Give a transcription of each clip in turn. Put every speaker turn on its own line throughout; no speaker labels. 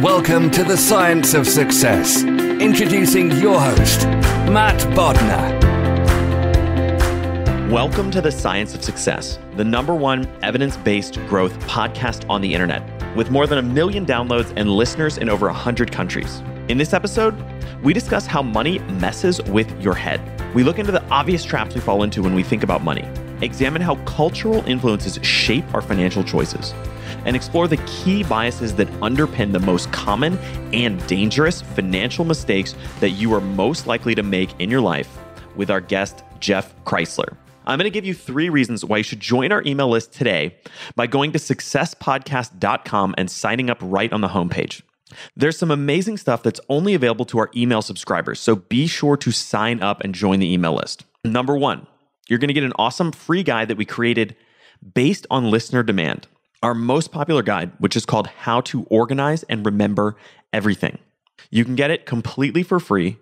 Welcome to the Science of Success. Introducing your host, Matt Bodnar.
Welcome to the Science of Success, the #1 evidence-based growth podcast on the internet, with more than 1 million downloads and listeners in over 100 countries. In this episode, we discuss how money messes with your head. We look into the obvious traps we fall into when we think about money, examine how cultural influences shape our financial choices, and explore the key biases that underpin the most common and dangerous financial mistakes that you are most likely to make in your life with our guest, Jeff Kreisler. I'm going to give you 3 reasons why you should join our email list today by going to successpodcast.com and signing up right on the homepage. There's some amazing stuff that's only available to our email subscribers, so be sure to sign up and join the email list. Number 1, you're going to get an awesome free guide that we created based on listener demand. Our most popular guide, which is called How to Organize and Remember Everything. You can get it completely for free,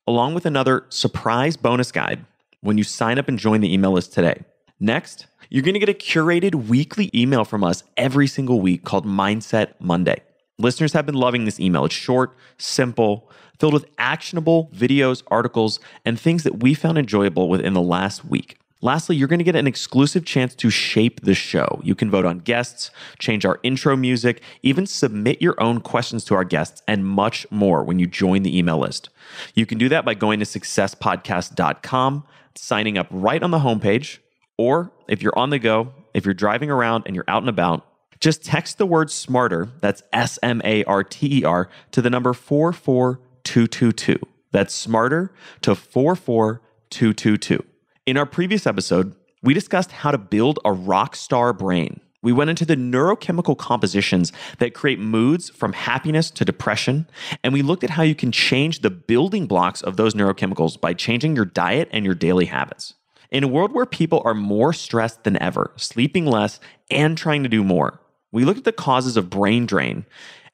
along with another surprise bonus guide when you sign up and join the email list today. Next, you're going to get a curated weekly email from us every single week called Mindset Monday. Listeners have been loving this email. It's short, simple, filled with actionable videos, articles, and things that we found enjoyable within the last week. Lastly, you're going to get an exclusive chance to shape the show. You can vote on guests, change our intro music, even submit your own questions to our guests, and much more when you join the email list. You can do that by going to successpodcast.com, signing up right on the homepage, or if you're on the go, if you're driving around and you're out and about, just text the word SMARTER, that's SMARTER, to the number 44222. That's SMARTER to 44222. In our previous episode, we discussed how to build a rock star brain. We went into the neurochemical compositions that create moods from happiness to depression, and we looked at how you can change the building blocks of those neurochemicals by changing your diet and your daily habits. In a world where people are more stressed than ever, sleeping less, and trying to do more, we looked at the causes of brain drain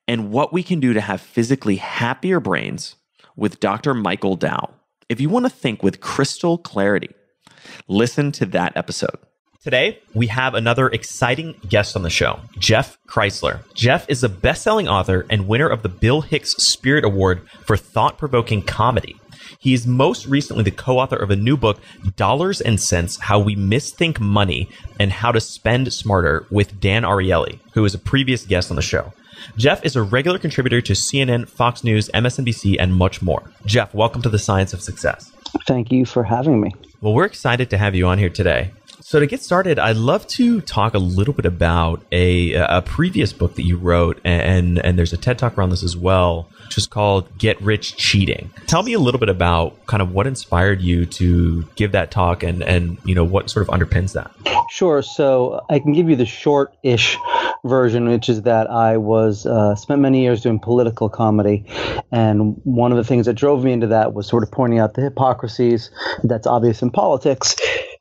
and what we can do to have physically happier brains with Dr. Michael Dow. If you want to think with crystal clarity, listen to that episode. Today, we have another exciting guest on the show, Jeff Kreisler. Jeff is a best-selling author and winner of the Bill Hicks Spirit Award for Thought Provoking Comedy. He is most recently the co-author of a new book, Dollars and Cents: How We Misthink Money and How to Spend Smarter, with Dan Ariely, who is a previous guest on the show. Jeff is a regular contributor to CNN, Fox News, MSNBC, and much more. Jeff, welcome to the Science of Success.
Thank you for having me.
Well, we're excited to have you on here today. So to get started, I'd love to talk a little bit about a previous book that you wrote, and there's a TED Talk around this as well, which is called Get Rich Cheating. Tell me a little bit about kind of what inspired you to give that talk and you know, what sort of underpins that.
Sure. So I can give you the short-ish version, which is that I was spent many years doing political comedy. And one of the things that drove me into that was sort of pointing out the hypocrisies that's obvious in politics.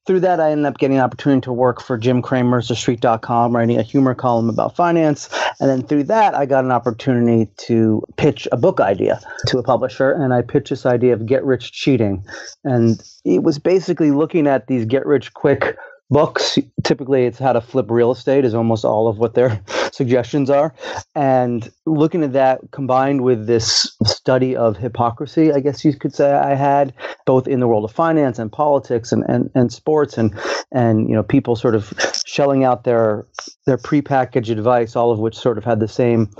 Through that, I ended up getting an opportunity to work for Jim Cramer's TheStreet.com, writing a humor column about finance. And then through that, I got an opportunity to pitch a book idea to a publisher. And I pitched this idea of Get Rich Cheating. And it was basically looking at these get rich quick books. Typically, it's how to flip real estate is almost all of what their suggestions are. And looking at that combined with this study of hypocrisy, I guess you could say I had, both in the world of finance and politics and sports and you know, people sort of shelling out their prepackaged advice, all of which sort of had the same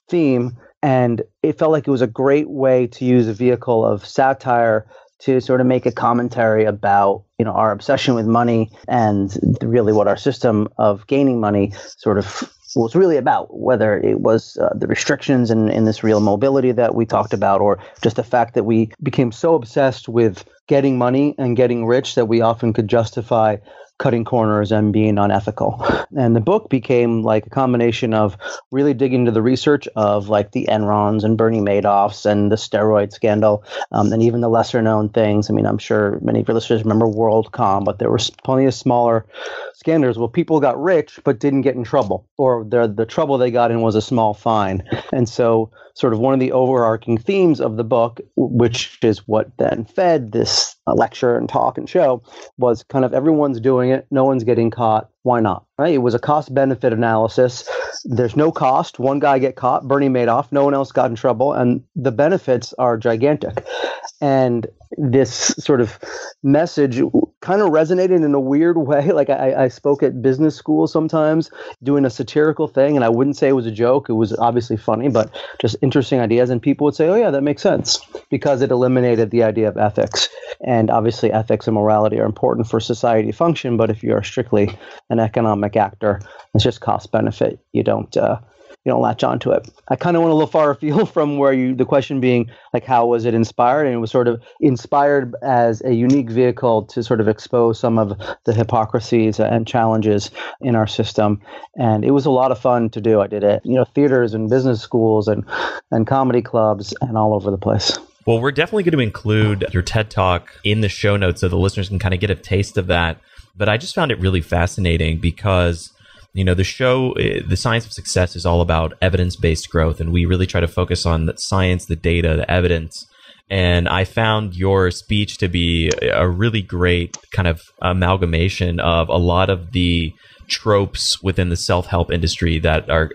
theme. And it felt like it was a great way to use a vehicle of satire to sort of make a commentary about, you know, our obsession with money and really what our system of gaining money sort of was really about, whether it was the restrictions in this real mobility that we talked about, or just the fact that we became so obsessed with getting money and getting rich that we often could justify cutting corners and being unethical. And the book became like a combination of really digging into the research of like the Enrons and Bernie Madoffs and the steroid scandal, and even the lesser known things. I mean, I'm sure many of your listeners remember WorldCom, but there were plenty of smaller scandals where people got rich but didn't get in trouble, or the trouble they got in was a small fine. And so sort of one of the overarching themes of the book, which is what then fed this lecture and talk and show was kind of everyone's doing it. No one's getting caught. Why not? Right? It was a cost benefit analysis. There's no cost. One guy get caught, Bernie Madoff. No one else got in trouble. And the benefits are gigantic. And this sort of message kind of resonated in a weird way. Like I spoke at business school sometimes doing a satirical thing, and I wouldn't say it was a joke. It was obviously funny, but just interesting ideas. And people would say, oh yeah, that makes sense, because it eliminated the idea of ethics. And obviously ethics and morality are important for society to function. But if you are strictly an economic actor, it's just cost benefit. You don't latch onto it. I kind of went a little far afield from where the question being like, how was it inspired? And it was sort of inspired as a unique vehicle to sort of expose some of the hypocrisies and challenges in our system. And it was a lot of fun to do. I did it, theaters and business schools and comedy clubs and all over the place.
Well, we're definitely going to include your TED Talk in the show notes so the listeners can kind of get a taste of that. But I just found it really fascinating because the show, The Science of Success, is all about evidence-based growth, and we really try to focus on the science, the data, the evidence. And I found your speech to be a really great kind of amalgamation of a lot of the tropes within the self-help industry that are,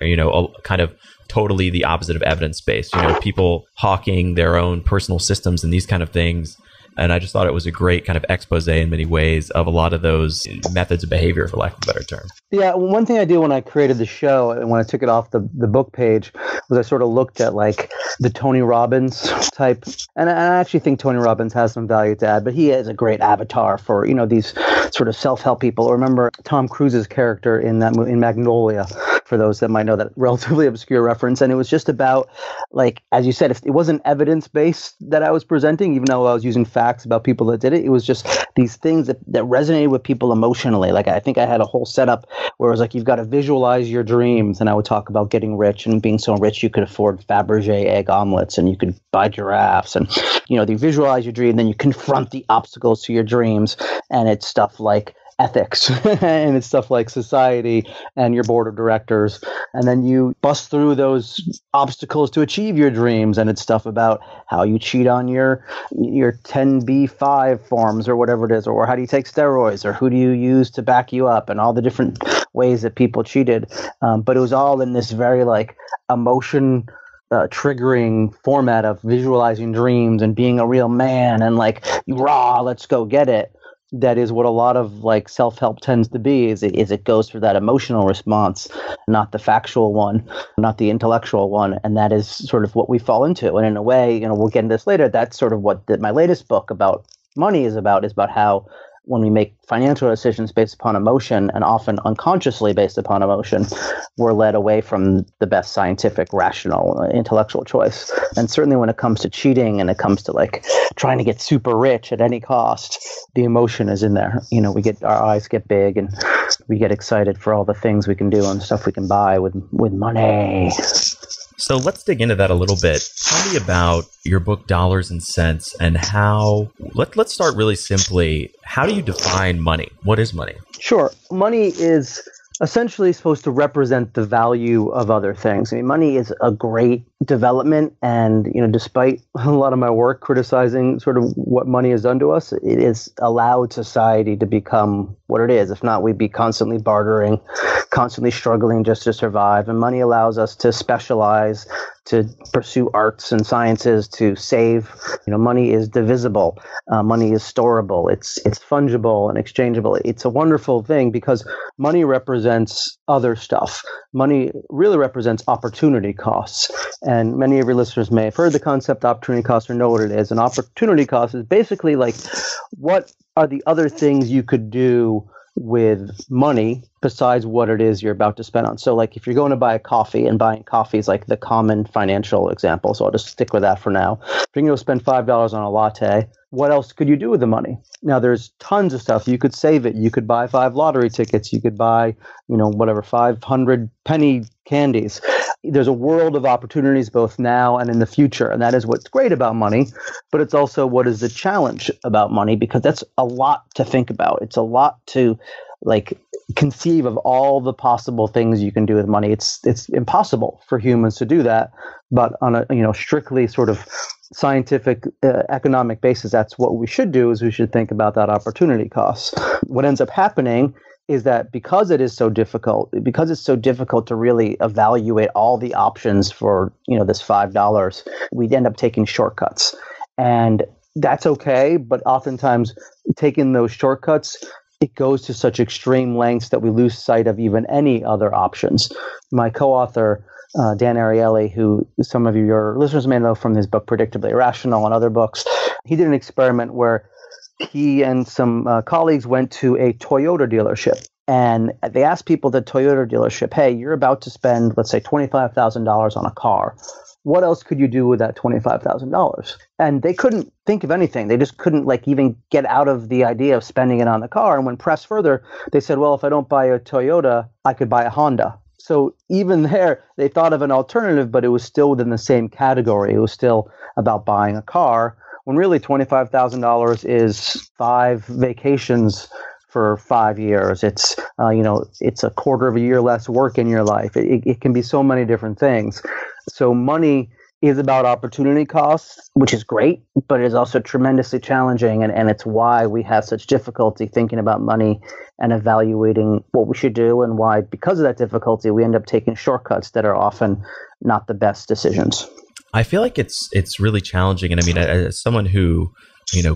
kind of totally the opposite of evidence-based. People hawking their own personal systems and these kind of things. And I just thought it was a great kind of expose in many ways of a lot of those methods of behavior, for lack of a better term.
Yeah, one thing I did when I created the show and when I took it off the book page was I sort of looked at like the Tony Robbins type. And I actually think Tony Robbins has some value to add, but he is a great avatar for, these sort of self-help people. Remember Tom Cruise's character in that movie, in Magnolia, for those that might know that relatively obscure reference. And it was just about, like, as you said, if it wasn't evidence-based that I was presenting, even though I was using facts about people that did it, it was just these things that resonated with people emotionally. Like, I think I had a whole setup where it was like, you've got to visualize your dreams. And I would talk about getting rich and being so rich you could afford Fabergé egg omelets and you could buy giraffes. And, you visualize your dream, then you confront the obstacles to your dreams. And it's stuff like ethics and it's stuff like society and your board of directors. And then you bust through those obstacles to achieve your dreams. And it's stuff about how you cheat on your 10B5 forms or whatever it is, or how do you take steroids, or who do you use to back you up, and all the different ways that people cheated. But it was all in this very like emotion triggering format of visualizing dreams and being a real man and like, raw, let's go get it. That is what a lot of like self-help tends to be, is it goes for that emotional response, not the factual one, not the intellectual one. And that is sort of what we fall into. And in a way, we'll get into this later, that's sort of what my latest book about money is about how when we make financial decisions based upon emotion, and often unconsciously based upon emotion, we're led away from the best scientific, rational, intellectual choice. And certainly when it comes to cheating and it comes to like trying to get super rich at any cost, the emotion is in there. Our eyes get big and we get excited for all the things we can do and stuff we can buy with money.
So let's dig into that a little bit. Tell me about your book, Dollars and Cents, and how, let's start really simply. How do you define money? What is money?
Sure. Money is essentially supposed to represent the value of other things. I mean, money is a great development, and despite a lot of my work criticizing sort of what money has done to us, it has allowed society to become what it is. If not, we'd be constantly bartering, constantly struggling just to survive. And money allows us to specialize, to pursue arts and sciences, to save. Money is divisible. Money is storable. It's fungible and exchangeable. It's a wonderful thing because money represents other stuff. Money really represents opportunity costs. And many of your listeners may have heard the concept opportunity cost or know what it is. An opportunity cost is basically like, what are the other things you could do with money besides what it is you're about to spend on? So like if you're going to buy a coffee, and buying coffee is like the common financial example, so I'll just stick with that for now. If you're going to spend $5 on a latte, what else could you do with the money? Now there's tons of stuff. You could save it. You could buy 5 lottery tickets. You could buy, 500 penny candies. There's a world of opportunities both now and in the future. And that is what's great about money. But it's also what is the challenge about money, because that's a lot to think about. It's a lot to conceive of all the possible things you can do with money. It's impossible for humans to do that. But on a strictly sort of scientific economic basis, that's what we should do, is we should think about that opportunity cost. What ends up happening is that because it's so difficult to really evaluate all the options for, this $5, we end up taking shortcuts. And that's okay, but oftentimes taking those shortcuts, it goes to such extreme lengths that we lose sight of even any other options. My co-author, Dan Ariely, who some of your listeners may know from his book Predictably Irrational and other books, he did an experiment where he and some colleagues went to a Toyota dealership. And they asked people at the Toyota dealership, hey, you're about to spend, let's say, $25,000 on a car. What else could you do with that $25,000? And they couldn't think of anything. They just couldn't even get out of the idea of spending it on the car. And when pressed further, they said, well, if I don't buy a Toyota, I could buy a Honda. So even there, they thought of an alternative, but it was still within the same category. It was still about buying a car, when really $25,000 is 5 vacations for 5 years. It's it's a quarter of a year less work in your life. It can be so many different things. So money is about opportunity costs, which is great, but it is also tremendously challenging. And it's why we have such difficulty thinking about money and evaluating what we should do, and why, because of that difficulty, we end up taking shortcuts that are often not the best decisions.
I feel like it's really challenging. And I mean, as someone who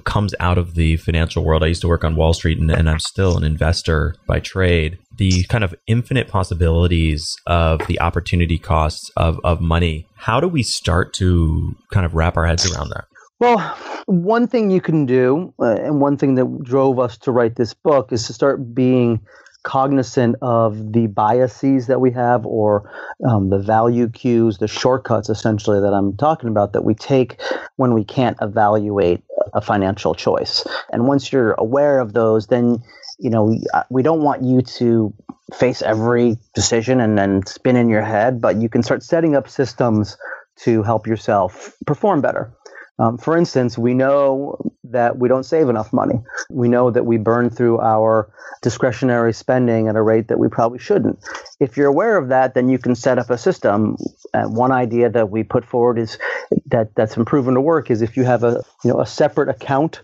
comes out of the financial world, I used to work on Wall Street, and I'm still an investor by trade. The kind of infinite possibilities of the opportunity costs of money. How do we start to kind of wrap our heads around that?
Well, one thing you can do, and one thing that drove us to write this book, is to start being cognizant of the biases that we have, or the value cues, the shortcuts essentially that I'm talking about, that we take when we can't evaluate a financial choice. And once you're aware of those, then we don't want you to face every decision and then spin in your head, but you can start setting up systems to help yourself perform better. For instance, we know that we don't save enough money. We know that we burn through our discretionary spending at a rate that we probably shouldn't. If you're aware of that, then you can set up a system. One idea that we put forward is that's been proven to work is if you have a separate account,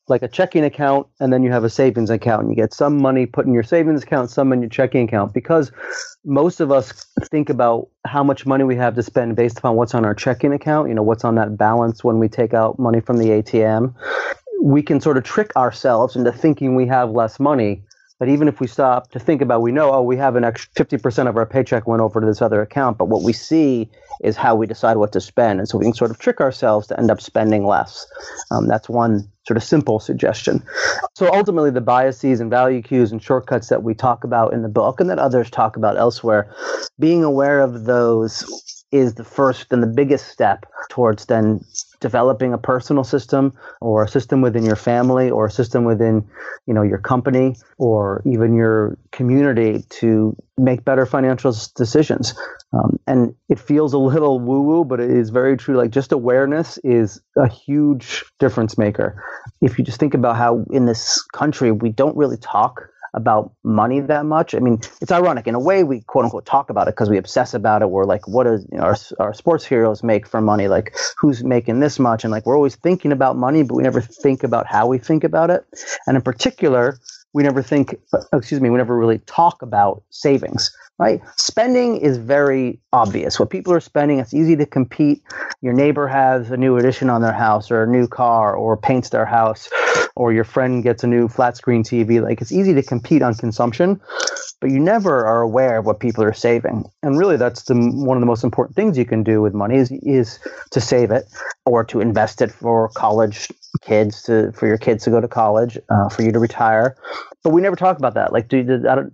like a checking account, and then you have a savings account, and you get some money put in your savings account, some in your checking account, because most of us think about how much money we have to spend based upon what's on our checking account, what's on that balance when we take out money from the ATM. We can sort of trick ourselves into thinking we have less money. But even if we stop to think about, we know, we have an extra 50% of our paycheck went over to this other account. But what we see is how we decide what to spend. And so we can sort of trick ourselves to end up spending less. That's one sort of simple suggestion. So ultimately, the biases and value cues and shortcuts that we talk about in the book and that others talk about elsewhere, being aware of those is the first and the biggest step towards then developing a personal system, or a system within your family, or a system within, your company, or even your community to make better financial decisions. And it feels a little woo-woo, but it is very true. Like, just awareness is a huge difference maker. If you just think about how in this country, we don't really talk about money that much. I mean, it's ironic. In a way, we quote unquote talk about it because we obsess about it. We're like, what does our sports heroes make for money? Like, who's making this much? And like, we're always thinking about money, but we never think about how we think about it. And in particular, we never really talk about savings, right? Spending is very obvious. What people are spending, it's easy to compete. Your neighbor has a new addition on their house, or a new car, or paints their house, or your friend gets a new flat screen TV. Like, it's easy to compete on consumption, but you never are aware of what people are saving. And really, that's one of the most important things you can do with money is to save it, or to invest it for college kids, for your kids to go to college, for you to retire. But we never talk about that. Like,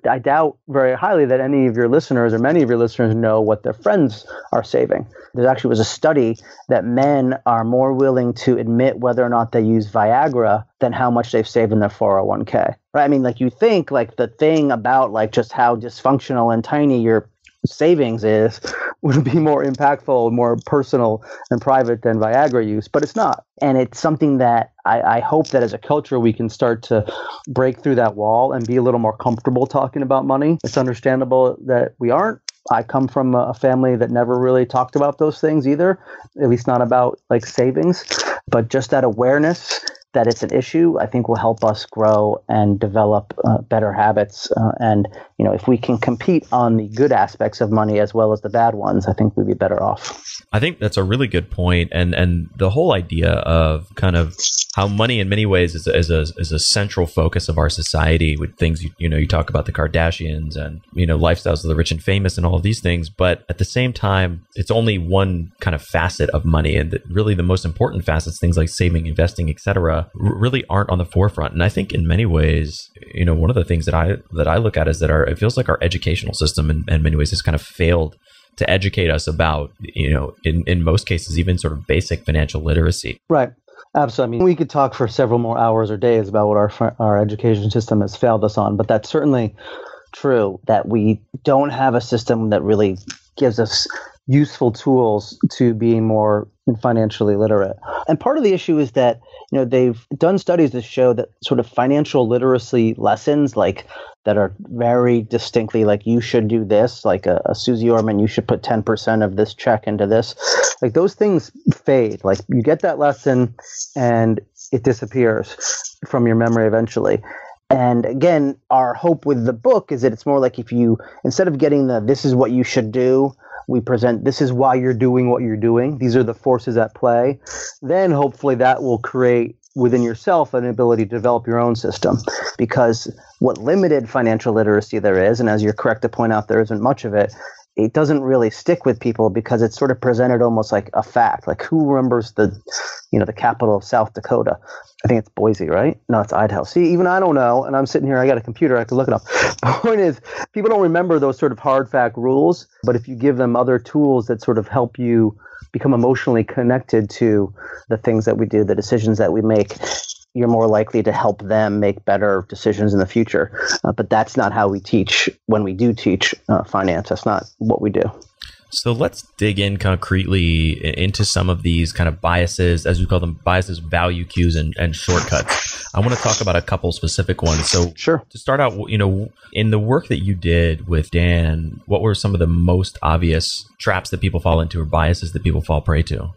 I doubt very highly that any of your listeners, or many of your listeners, know what their friends are saving. There actually was a study that men are more willing to admit whether or not they use Viagra than how much they've saved in their 401k. Right? I mean, like, you think like the thing about like just how dysfunctional and tiny your savings is would be more impactful, more personal and private than Viagra use, but it's not. And it's something that I hope that as a culture we can start to break through that wall and be a little more comfortable talking about money. It's understandable that we aren't I come from a family that never really talked about those things either, at least not about like savings, but just that awareness that it's an issue, I think will help us grow and develop better habits. And, if we can compete on the good aspects of money as well as the bad ones, I think we'd be better off.
I think that's a really good point. And the whole idea of kind of how money in many ways is a central focus of our society with things, you talk about the Kardashians and, lifestyles of the rich and famous and all of these things. But at the same time, it's only one kind of facet of money. And really the most important facets, things like saving, investing, et cetera, really aren't on the forefront. And I think in many ways, one of the things that I look at is that it feels like our educational system in many ways has kind of failed to educate us about, in most cases, even sort of basic financial literacy.
Right. Absolutely. I mean, we could talk for several more hours or days about what our education system has failed us on, but that's certainly true that we don't have a system that really gives us useful tools to being more financially literate. And part of the issue is that, they've done studies that show that sort of financial literacy lessons that are very distinctly like you should do this, like a Susie Orman, you should put 10% of this check into this. Like those things fade. Like you get that lesson and it disappears from your memory eventually. And again, our hope with the book is that it's more like if you, instead of getting this is what you should do, we present this is why you're doing what you're doing. These are the forces at play. Then hopefully that will create within yourself an ability to develop your own system. Because what limited financial literacy there is, and as you're correct to point out, there isn't much of it, it doesn't really stick with people because it's sort of presented almost like a fact. Like who remembers the capital of South Dakota? I think it's Boise, right? No, it's Idaho. See, even I don't know. And I'm sitting here, I got a computer, I can look it up. The point is, people don't remember those sort of hard fact rules. But if you give them other tools that sort of help you become emotionally connected to the things that we do, the decisions that we make, you're more likely to help them make better decisions in the future. But that's not how we teach when we do teach finance. That's not what we do.
So let's dig in concretely into some of these kind of biases, as we call them, biases, value cues, and shortcuts. I want to talk about a couple specific ones. So
sure.
To start out, in the work that you did with Dan, what were some of the most obvious traps that people fall into or biases that people fall prey to?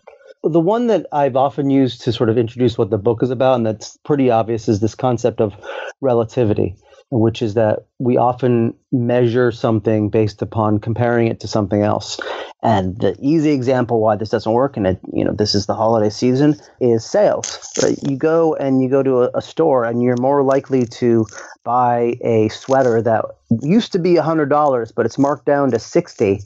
The one that I've often used to sort of introduce what the book is about, and that's pretty obvious, is this concept of relativity, which is that we often measure something based upon comparing it to something else. And the easy example why this doesn't work, and this is the holiday season, is sales. Right? You go to a store and you're more likely to buy a sweater that used to be $100, but it's marked down to $60,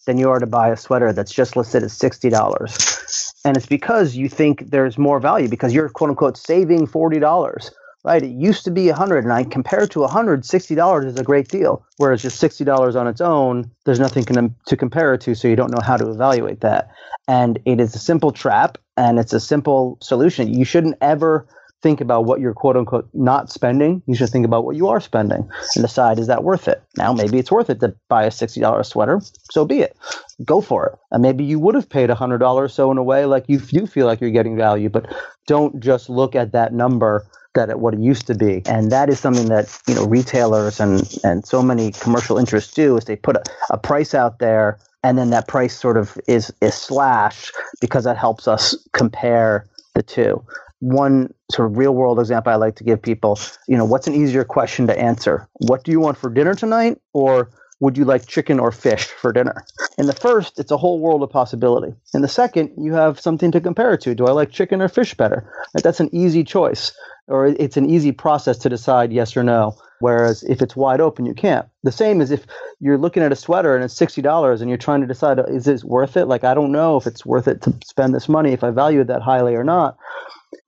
than you are to buy a sweater that's just listed at $60. And it's because you think there's more value because you're quote unquote saving $40. Right? It used to be $100, and I compared to $100, $60 is a great deal. Whereas just $60 on its own, there's nothing to compare it to, so you don't know how to evaluate that. And it is a simple trap, and it's a simple solution. You shouldn't ever think about what you're quote unquote not spending. You should think about what you are spending and decide, is that worth it? Now, maybe it's worth it to buy a $60 sweater, so be it. Go for it. And maybe you would have paid $100, so in a way, like you do feel like you're getting value, but don't just look at that number at what it used to be. And that is something that retailers and so many commercial interests do, is they put a price out there, and then that price sort of is slashed because that helps us compare the two. One sort of real world example I like to give people, what's an easier question to answer? What do you want for dinner tonight? Or would you like chicken or fish for dinner? In the first, it's a whole world of possibility. In the second, you have something to compare it to. Do I like chicken or fish better? Right? That's an easy choice, or it's an easy process to decide yes or no. Whereas if it's wide open, you can't. The same as if you're looking at a sweater and it's $60 and you're trying to decide, is this worth it? Like, I don't know if it's worth it to spend this money, if I value it that highly or not.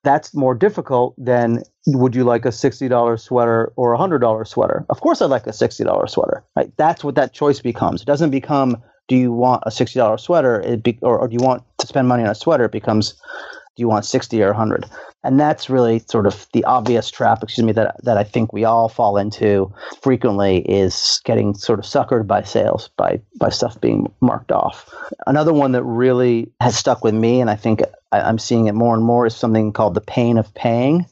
That's more difficult than, would you like a $60 sweater or a $100 sweater? Of course I'd like a $60 sweater. Right? That's what that choice becomes. It doesn't become, do you want a $60 sweater or do you want to spend money on a sweater? It becomes, do you want 60 or 100? And that's really sort of the obvious trap, that I think we all fall into frequently, is getting sort of suckered by sales, by stuff being marked off. Another one that really has stuck with me, and I think I'm seeing it more and more, is something called the pain of paying.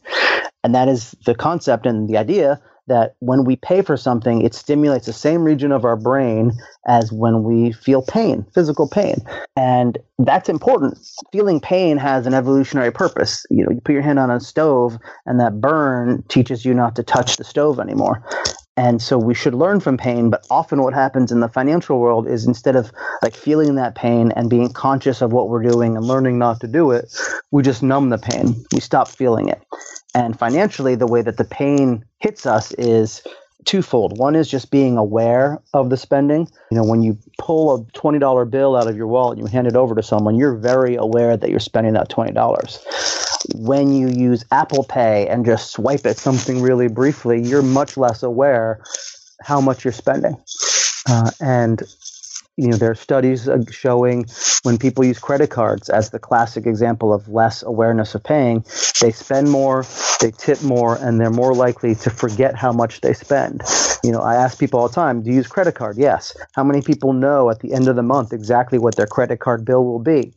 And that is the concept and the idea that when we pay for something, it stimulates the same region of our brain as when we feel pain, physical pain. And that's important. Feeling pain has an evolutionary purpose. You put your hand on a stove and that burn teaches you not to touch the stove anymore. And so we should learn from pain, but often what happens in the financial world is instead of like feeling that pain and being conscious of what we're doing and learning not to do it, we just numb the pain. We stop feeling it. And financially, the way that the pain hits us is twofold. One is just being aware of the spending. When you pull a $20 bill out of your wallet and you hand it over to someone, you're very aware that you're spending that $20. When you use Apple Pay and just swipe at something really briefly, you're much less aware how much you're spending. And there are studies showing when people use credit cards as the classic example of less awareness of paying, they spend more, they tip more, and they're more likely to forget how much they spend. I ask people all the time, do you use credit card? Yes. How many people know at the end of the month exactly what their credit card bill will be?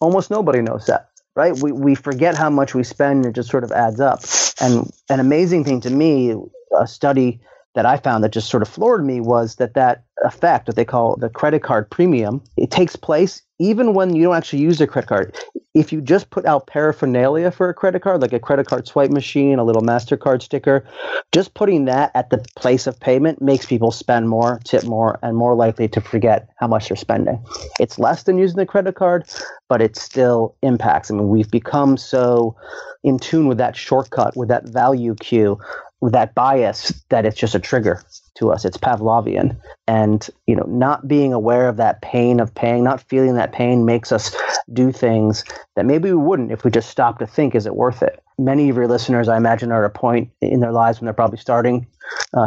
Almost nobody knows that. Right? We forget how much we spend, and it just sort of adds up. And an amazing thing to me, a study that I found that just sort of floored me was that effect, what they call the credit card premium, it takes place even when you don't actually use a credit card. If you just put out paraphernalia for a credit card, like a credit card swipe machine, a little MasterCard sticker, just putting that at the place of payment makes people spend more, tip more, and more likely to forget how much they're spending. It's less than using the credit card, but it still impacts. I mean, we've become so in tune with that shortcut, with that value cue, with that bias, that it's just a trigger to us. It's Pavlovian. And, not being aware of that pain of paying, not feeling that pain makes us do things that maybe we wouldn't if we just stopped to think, is it worth it? Many of your listeners, I imagine, are at a point in their lives when they're probably starting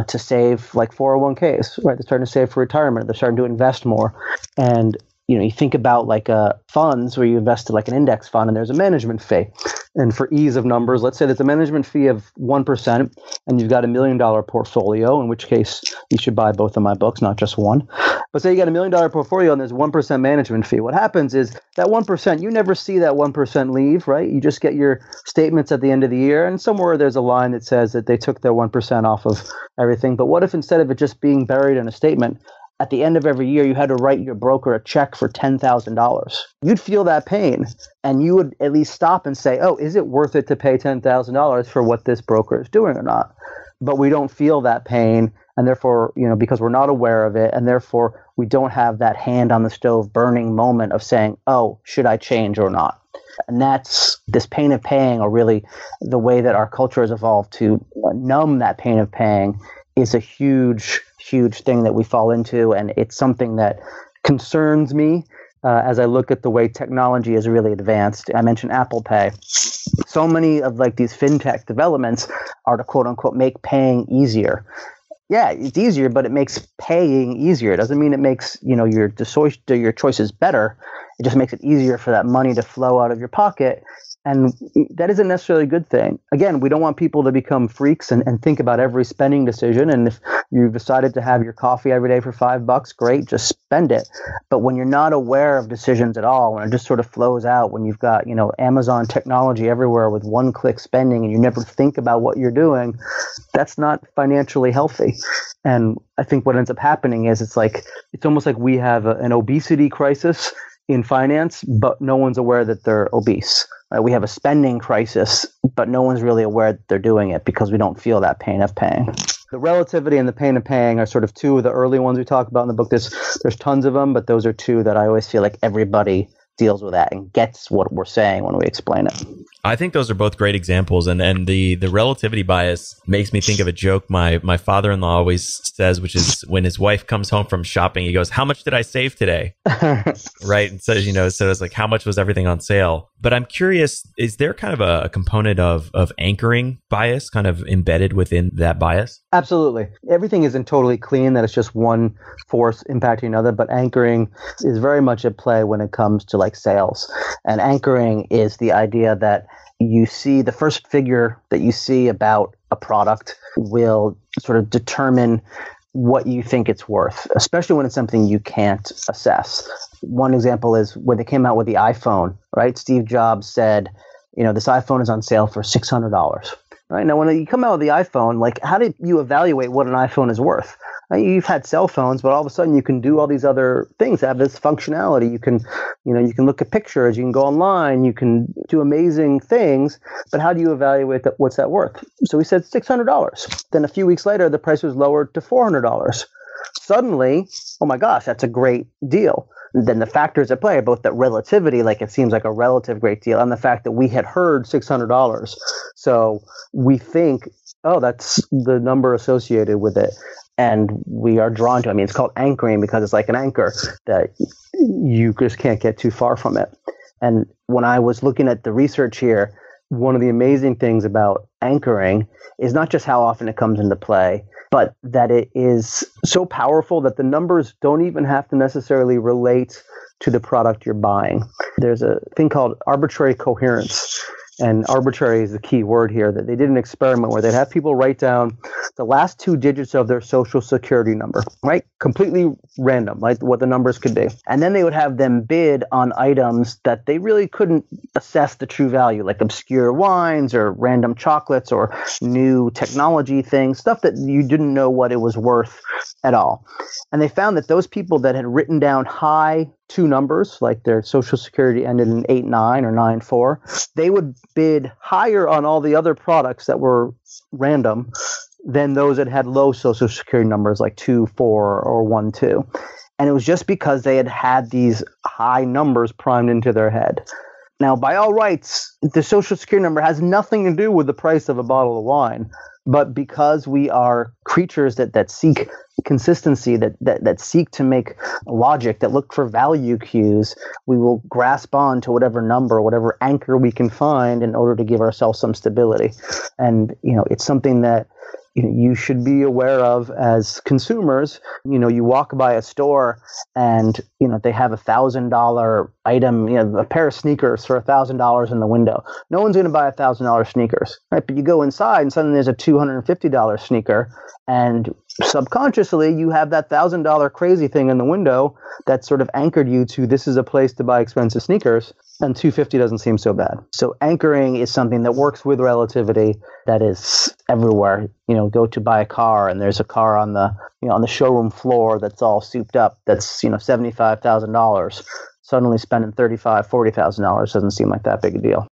to save like 401ks, right? They're starting to save for retirement. They're starting to invest more. And, you think about like funds where you invested like an index fund and there's a management fee. And for ease of numbers, let's say there's a management fee of 1% and you've got $1 million portfolio, in which case you should buy both of my books, not just one. But say you got $1 million portfolio and there's 1% management fee. What happens is that 1%, you never see that 1% leave, right? You just get your statements at the end of the year, and somewhere there's a line that says that they took their 1% off of everything. But what if instead of it just being buried in a statement, at the end of every year, you had to write your broker a check for $10,000. You'd feel that pain, and you would at least stop and say, oh, is it worth it to pay $10,000 for what this broker is doing or not? But we don't feel that pain, and therefore, because we're not aware of it, and therefore we don't have that hand on the stove burning moment of saying, oh, should I change or not? And that's this pain of paying, or really the way that our culture has evolved to numb that pain of paying, is a huge thing that we fall into. And it's something that concerns me as I look at the way technology is really advanced. I mentioned Apple Pay. So many of like these fintech developments are to quote unquote make paying easier. Yeah, it's easier, but it makes paying easier. It doesn't mean it makes, your choices better. It just makes it easier for that money to flow out of your pocket. And that isn't necessarily a good thing. Again, we don't want people to become freaks and think about every spending decision. And if you've decided to have your coffee every day for $5, great, just spend it. But when you're not aware of decisions at all, when it just sort of flows out, when you've got, Amazon technology everywhere with one-click spending and you never think about what you're doing, that's not financially healthy. And I think what ends up happening is it's almost like we have an obesity crisis in finance, but no one's aware that they're obese. We have a spending crisis, but no one's really aware that they're doing it because we don't feel that pain of paying. The relativity and the pain of paying are sort of two of the early ones we talk about in the book. There's tons of them, but those are two that I always feel like everybody deals with that and gets what we're saying when we explain it.
I think those are both great examples. And the relativity bias makes me think of a joke my father-in-law always says, which is when his wife comes home from shopping, he goes, "How much did I save today?" Right? And says, so it's like, how much was everything on sale? But I'm curious, is there kind of a component of anchoring bias kind of embedded within that bias?
Absolutely. Everything isn't totally clean, that it's just one force impacting another, but anchoring is very much at play when it comes to like sales. And anchoring is the idea that you see the first figure that you see about a product will sort of determine what you think it's worth, especially when it's something you can't assess. One example is when they came out with the iPhone, right? Steve Jobs said, this iPhone is on sale for $600. Right? Now, when you come out with the iPhone, like, how do you evaluate what an iPhone is worth? You've had cell phones, but all of a sudden you can do all these other things, have this functionality. You can look at pictures, you can go online, you can do amazing things, but how do you evaluate that? What's that worth? So we said $600. Then a few weeks later, the price was lowered to $400. Suddenly, oh my gosh, that's a great deal. And then the factors at play are both that relativity, like it seems like a relative great deal, and the fact that we had heard $600. So we think, oh, that's the number associated with it. And we are drawn to it. I mean, it's called anchoring because it's like an anchor that you just can't get too far from it. And when I was looking at the research here, one of the amazing things about anchoring is not just how often it comes into play, but that it is so powerful that the numbers don't even have to necessarily relate to the product you're buying. There's a thing called arbitrary coherence. And arbitrary is the key word here, that they did an experiment where they'd have people write down the last 2 digits of their social security number, right? Completely random, like what the numbers could be. And then they would have them bid on items that they really couldn't assess the true value, like obscure wines or random chocolates or new technology things, stuff that you didn't know what it was worth at all. And they found that those people that had written down high 2 numbers, like their social security ended in 89 or 94, they would bid higher on all the other products that were random than those that had low social security numbers like 2, 4, or 1, 2. And it was just because they had had these high numbers primed into their head. Now, by all rights, the social security number has nothing to do with the price of a bottle of wine. But because we are creatures that seek consistency, that seek to make logic, that look for value cues, we will grasp on to whatever number, whatever anchor we can find in order to give ourselves some stability. And, it's something that you should be aware of as consumers. You walk by a store and, they have $1,000 item, a pair of sneakers for $1,000 in the window. No one's going to buy $1,000 sneakers, right? But you go inside and suddenly there's a $250 sneaker, and subconsciously you have that $1,000 crazy thing in the window that sort of anchored you to, this is a place to buy expensive sneakers, and $250 doesn't seem so bad. So anchoring is something that works with relativity, that is everywhere. Go to buy a car and there's a car on the showroom floor that's all souped up, that's $75,000. Suddenly spending $35,000, $40,000 doesn't seem like that big a deal.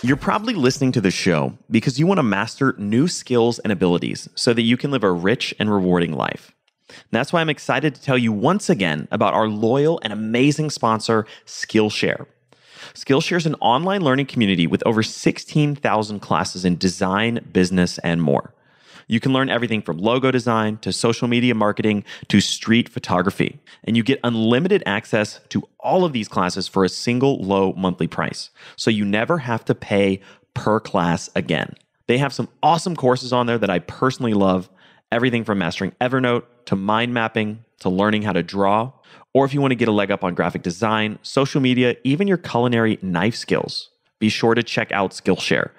You're probably listening to the show because you want to master new skills and abilities so that you can live a rich and rewarding life. And that's why I'm excited to tell you once again about our loyal and amazing sponsor, Skillshare. Skillshare is an online learning community with over 16,000 classes in design, business, and more. You can learn everything from logo design to social media marketing to street photography. And you get unlimited access to all of these classes for a single low monthly price. So you never have to pay per class again. They have some awesome courses on there that I personally love. Everything from mastering Evernote to mind mapping to learning how to draw. Or if you want to get a leg up on graphic design, social media, even your culinary knife skills, be sure to check out Skillshare.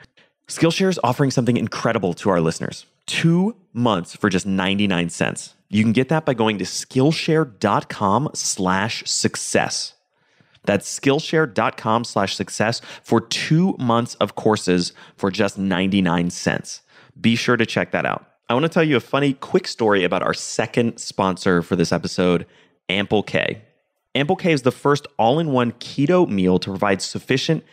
Skillshare is offering something incredible to our listeners. 2 months for just 99 cents. You can get that by going to Skillshare.com/success. That's Skillshare.com/success for 2 months of courses for just 99 cents. Be sure to check that out. I want to tell you a funny, quick story about our second sponsor for this episode, Ample K. Ample K is the first all-in-one keto meal to provide sufficient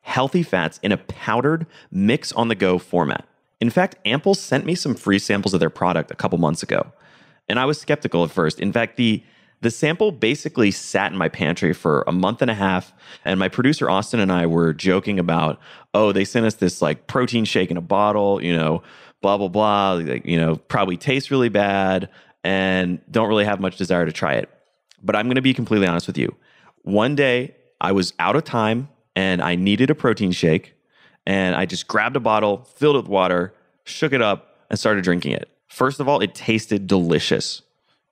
healthy fats in a powdered, mix-on-the-go format. In fact, Ample sent me some free samples of their product a couple months ago, and I was skeptical at first. In fact, the sample basically sat in my pantry for a month and a half, and my producer Austin and I were joking about, they sent us this like protein shake in a bottle, blah, blah, blah, probably tastes really bad and don't really have much desire to try it. But I'm going to be completely honest with you. One day I was out of time and I needed a protein shake, and I just grabbed a bottle, filled it with water, shook it up, and started drinking it. First of all, it tasted delicious.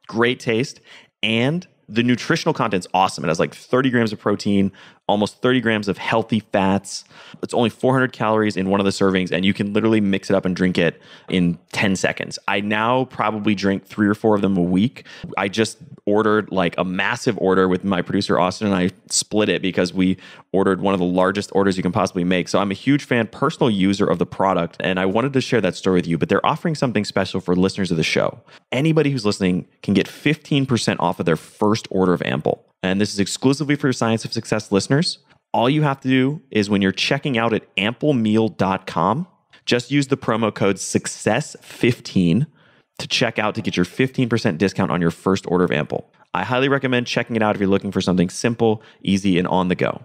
Great taste. And the nutritional content's awesome. It has like 30 grams of protein, almost 30 grams of healthy fats. It's only 400 calories in one of the servings, and you can literally mix it up and drink it in 10 seconds. I now probably drink 3 or 4 of them a week. I just ordered like a massive order with my producer, Austin, and I split it because we ordered one of the largest orders you can possibly make. So I'm a huge fan, personal user of the product, and I wanted to share that story with you, but they're offering something special for listeners of the show. Anybody who's listening can get 15% off of their first order of Ample. And this is exclusively for Science of Success listeners. All you have to do is when you're checking out at amplemeal.com, just use the promo code SUCCESS15 to check out to get your 15% discount on your first order of Ample. I highly recommend checking it out if you're looking for something simple, easy, and on the go.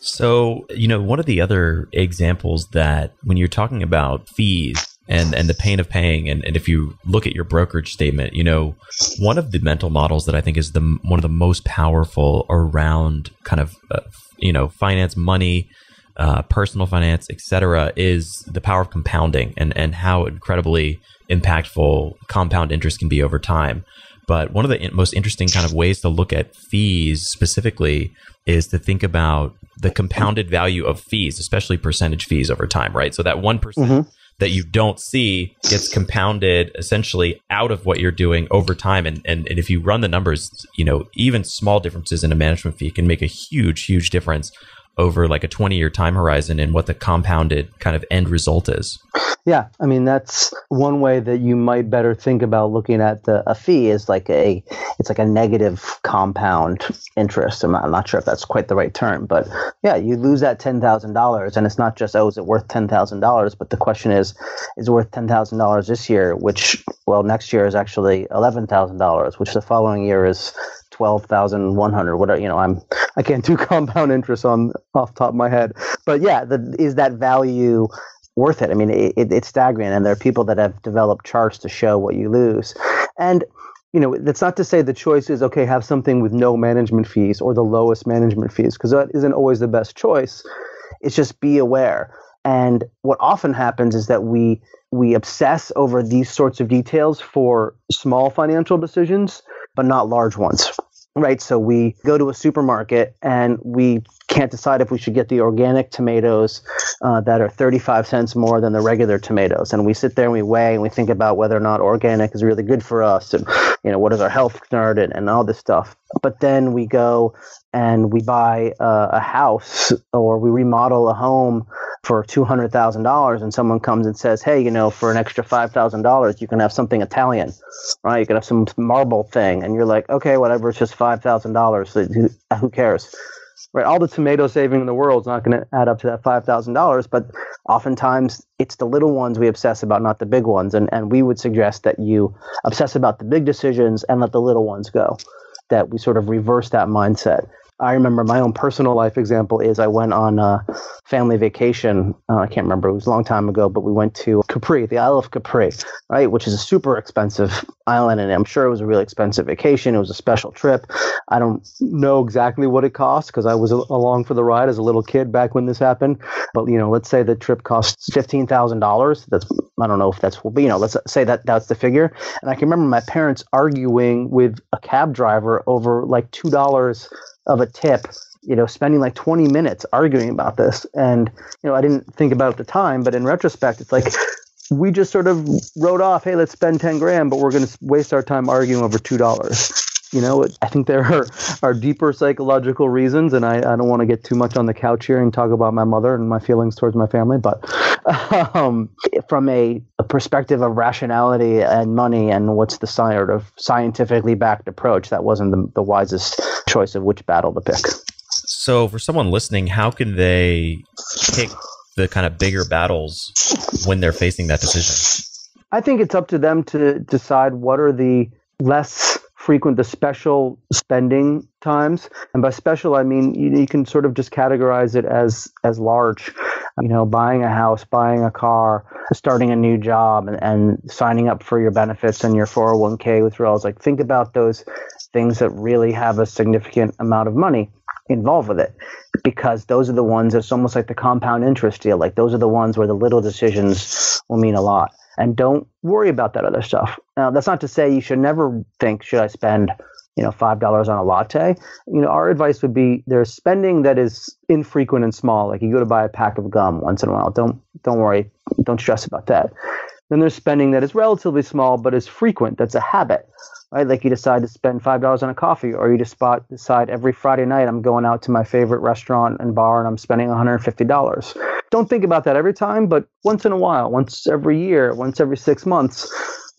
So, one of the other examples that when you're talking about fees and the pain of paying, and if you look at your brokerage statement, one of the mental models that I think is one of the most powerful around kind of, finance, money, personal finance, etc., is the power of compounding and how incredibly impactful compound interest can be over time. But one of the most interesting kind of ways to look at fees specifically is to think about the compounded value of fees, especially percentage fees over time, right? So that 1% that you don't see gets compounded essentially out of what you're doing over time. And if you run the numbers, even small differences in a management fee can make a huge, huge difference over like a 20-year time horizon and what the compounded kind of end result is.
Yeah, I mean, that's one way that you might better think about looking at a fee is it's like a negative compound interest. I'm not sure if that's quite the right term, but yeah, you lose that $10,000 and it's not just, is it worth $10,000? But the question is it worth $10,000 this year, which, next year is actually $11,000, which the following year is 12,100, whatever, I can't do compound interest off the top of my head, but yeah, is that value worth it? I mean, it's staggering, and there are people that have developed charts to show what you lose. And that's not to say the choice is okay, have something with no management fees or the lowest management fees, because that isn't always the best choice. It's just be aware. And what often happens is that we obsess over these sorts of details for small financial decisions, but not large ones. Right. So we go to a supermarket and we can't decide if we should get the organic tomatoes that are 35 cents more than the regular tomatoes. And we sit there and we weigh and we think about whether or not organic is really good for us. And, what is our health concern and all this stuff. But then we go and we buy a house or we remodel a home for $200,000 and someone comes and says, hey, for an extra $5,000, you can have something Italian, right? You can have some marble thing. And you're like, okay, whatever, it's just $5,000. So who cares? Right? All the tomato saving in the world is not going to add up to that $5,000, but oftentimes it's the little ones we obsess about, not the big ones. And we would suggest that you obsess about the big decisions and let the little ones go, that we sort of reverse that mindset. I remember my own personal life example is I went on a family vacation. I can't remember. It was a long time ago, but we went to Capri, the Isle of Capri, right, which is a super expensive island. And I'm sure it was a really expensive vacation. It was a special trip. I don't know exactly what it cost because I was along for the ride as a little kid back when this happened. But, let's say the trip costs $15,000. I don't know if that's, let's say that's the figure. And I can remember my parents arguing with a cab driver over like $2 of a tip, spending like 20 minutes arguing about this. And, I didn't think about it at the time, but in retrospect, it's like, we just sort of wrote off, hey, let's spend 10 grand, but we're going to waste our time arguing over $2. I think there are deeper psychological reasons, and I don't want to get too much on the couch here and talk about my mother and my feelings towards my family, but from a perspective of rationality and money and what's the sort of scientifically backed approach, that wasn't the wisest choice of which battle to pick.
So for someone listening, how can they pick the kind of bigger battles when they're facing that decision?
I think it's up to them to decide what are the less frequent, the special spending times. And by special, I mean, you can sort of just categorize it as large, buying a house, buying a car, starting a new job, and signing up for your benefits and your 401k withdrawals. Like, think about those things that really have a significant amount of money involved with it, because those are the ones, it's almost like the compound interest deal. Like, those are the ones where the little decisions will mean a lot. And don't worry about that other stuff. Now, that's not to say you should never think, should I spend, $5 on a latte? Our advice would be there's spending that is infrequent and small. Like, you go to buy a pack of gum once in a while. Don't worry. Don't stress about that. Then there's spending that is relatively small but is frequent. That's a habit, right? Like you decide to spend $5 on a coffee, or you decide every Friday night I'm going out to my favorite restaurant and bar and I'm spending $150. Don't think about that every time, but once in a while, once every year, once every 6 months,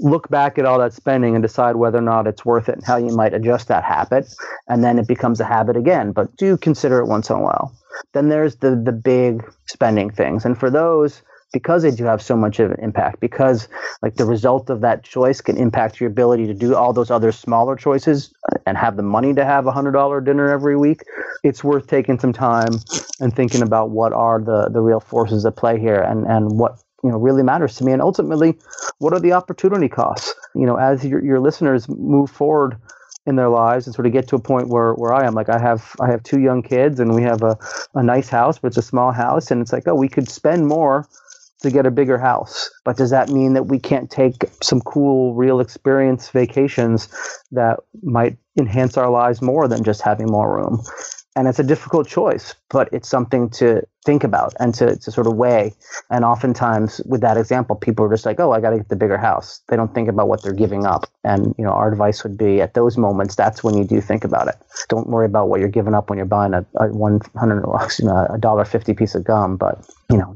look back at all that spending and decide whether or not it's worth it and how you might adjust that habit. And then it becomes a habit again, but do consider it once in a while. Then there's the big spending things. And for those, because they do have so much of an impact, because like the result of that choice can impact your ability to do all those other smaller choices and have the money to have $100 dinner every week, it's worth taking some time and thinking about what are the real forces at play here and what really matters to me. And ultimately, what are the opportunity costs? As your listeners move forward in their lives and sort of get to a point where I am, like I have 2 young kids and we have a nice house, but it's a small house. And it's like, oh, we could spend more to get a bigger house. But does that mean that we can't take some cool, real experience vacations that might enhance our lives more than just having more room? And it's a difficult choice, but it's something to think about and to sort of weigh. And oftentimes with that example, people are just like, oh, I got to get the bigger house. They don't think about what they're giving up. And, our advice would be at those moments, that's when you do think about it. Don't worry about what you're giving up when you're buying a $1.50 piece of gum, but,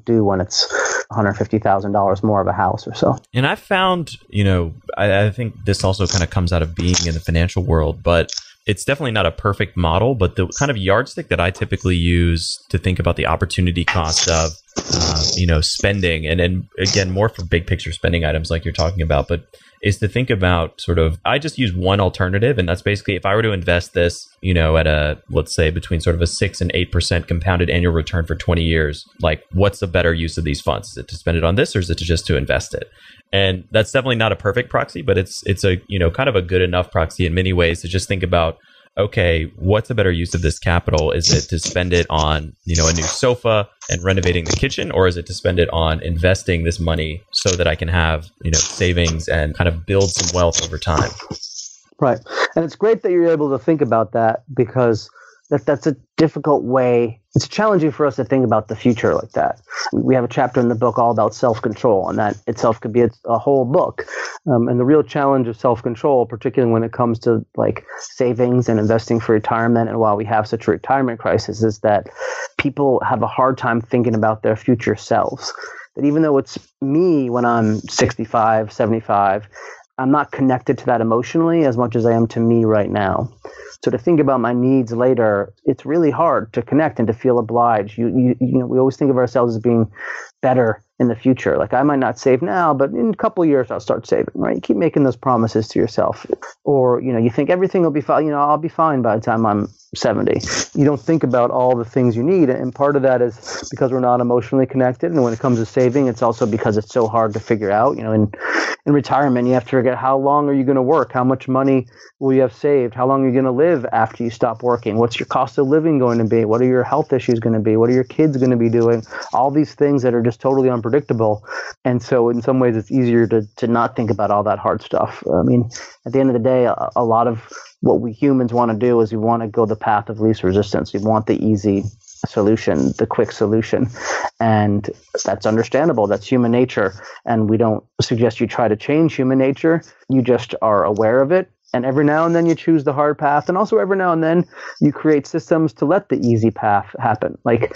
do when it's $150,000 more of a house or so.
And I found, I think this also kind of comes out of being in the financial world, but it's definitely not a perfect model, but the kind of yardstick that I typically use to think about the opportunity cost of, spending, and again, more for big picture spending items like you're talking about, but is to think about sort of, I just use one alternative. And that's basically, if I were to invest this, at let's say between sort of a 6 and 8% compounded annual return for 20 years, like what's the better use of these funds? Is it to spend it on this, or is it just to invest it? And that's definitely not a perfect proxy, but it's a, kind of a good enough proxy in many ways to just think about, okay, what's a better use of this capital? Is it to spend it on, a new sofa and renovating the kitchen, or is it to spend it on investing this money so that I can have, savings and kind of build some wealth over time?
Right. And it's great that you're able to think about that, because that's a difficult way. It's challenging for us to think about the future like that. We have a chapter in the book all about self-control, and that itself could be a whole book. And the real challenge of self-control, particularly when it comes to like savings and investing for retirement, and while we have such a retirement crisis, is that people have a hard time thinking about their future selves. That even though it's me when I'm 65, 75, I'm not connected to that emotionally as much as I am to me right now. So to think about my needs later, it's really hard to connect and to feel obliged. We always think of ourselves as being better in the future. Like I might not save now, but in a couple of years I'll start saving, right? You keep making those promises to yourself. Or, you think everything will be fine, I'll be fine by the time I'm 70. You don't think about all the things you need. And part of that is because we're not emotionally connected. And when it comes to saving, it's also because it's so hard to figure out. In retirement, you have to figure out how long are you going to work? How much money will you have saved? How long are you going to live after you stop working? What's your cost of living going to be? What are your health issues going to be? What are your kids going to be doing? All these things that are just totally unpredictable. And so in some ways, it's easier to not think about all that hard stuff. I mean, at the end of the day, a lot of what we humans want to do is we want to go the path of least resistance. We want the easy solution, the quick solution. And that's understandable. That's human nature. And we don't suggest you try to change human nature. You just are aware of it. And every now and then you choose the hard path. And also every now and then you create systems to let the easy path happen. Like,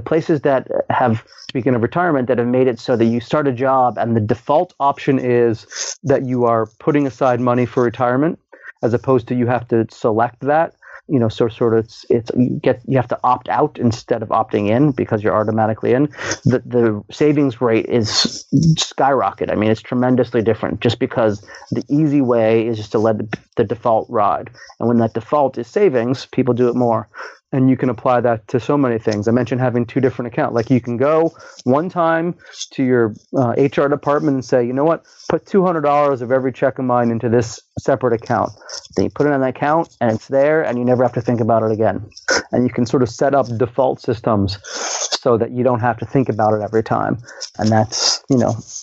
places that have, speaking of retirement, that have made it so that you start a job and the default option is that you are putting aside money for retirement, as opposed to you have to select that. So sort of you have to opt out instead of opting in because you're automatically in. The savings rate is skyrocket. I mean, it's tremendously different just because the easy way is just to let the default ride. And when that default is savings, people do it more. And you can apply that to so many things. I mentioned having 2 different accounts. Like you can go one time to your HR department and say, you know what, put $200 of every check of mine into this separate account. Then you put it in that account and it's there and you never have to think about it again. And you can sort of set up default systems so that you don't have to think about it every time. And that's,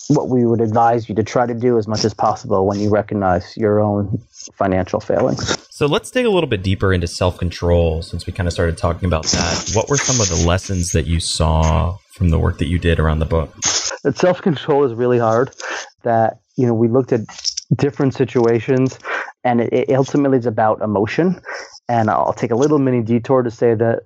what we would advise you to try to do as much as possible when you recognize your own financial failings.
So let's dig a little bit deeper into self-control, since we kind of started talking about that. What were some of the lessons that you saw from the work that you did around the book?
That self-control is really hard. that, we looked at different situations, and it ultimately is about emotion. And I'll take a little mini detour to say that,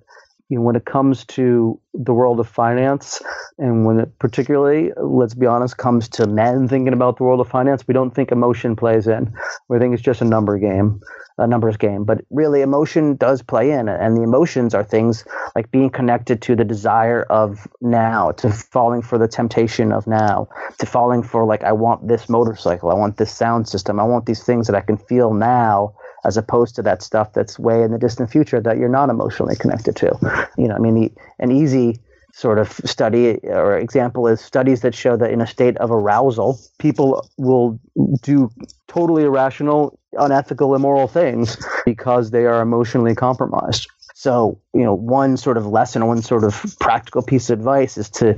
when it comes to the world of finance, and when it particularly, let's be honest, comes to men thinking about the world of finance, we don't think emotion plays in. We think it's just a numbers game. But really, emotion does play in, and the emotions are things like being connected to the desire of now, to falling for the temptation of now, to falling for, like, I want this motorcycle, I want this sound system, I want these things that I can feel now, as opposed to that stuff that's way in the distant future that you're not emotionally connected to. An easy sort of study or example is studies that show that in a state of arousal, people will do totally irrational, unethical, immoral things because they are emotionally compromised. So, one sort of lesson, one sort of practical piece of advice is to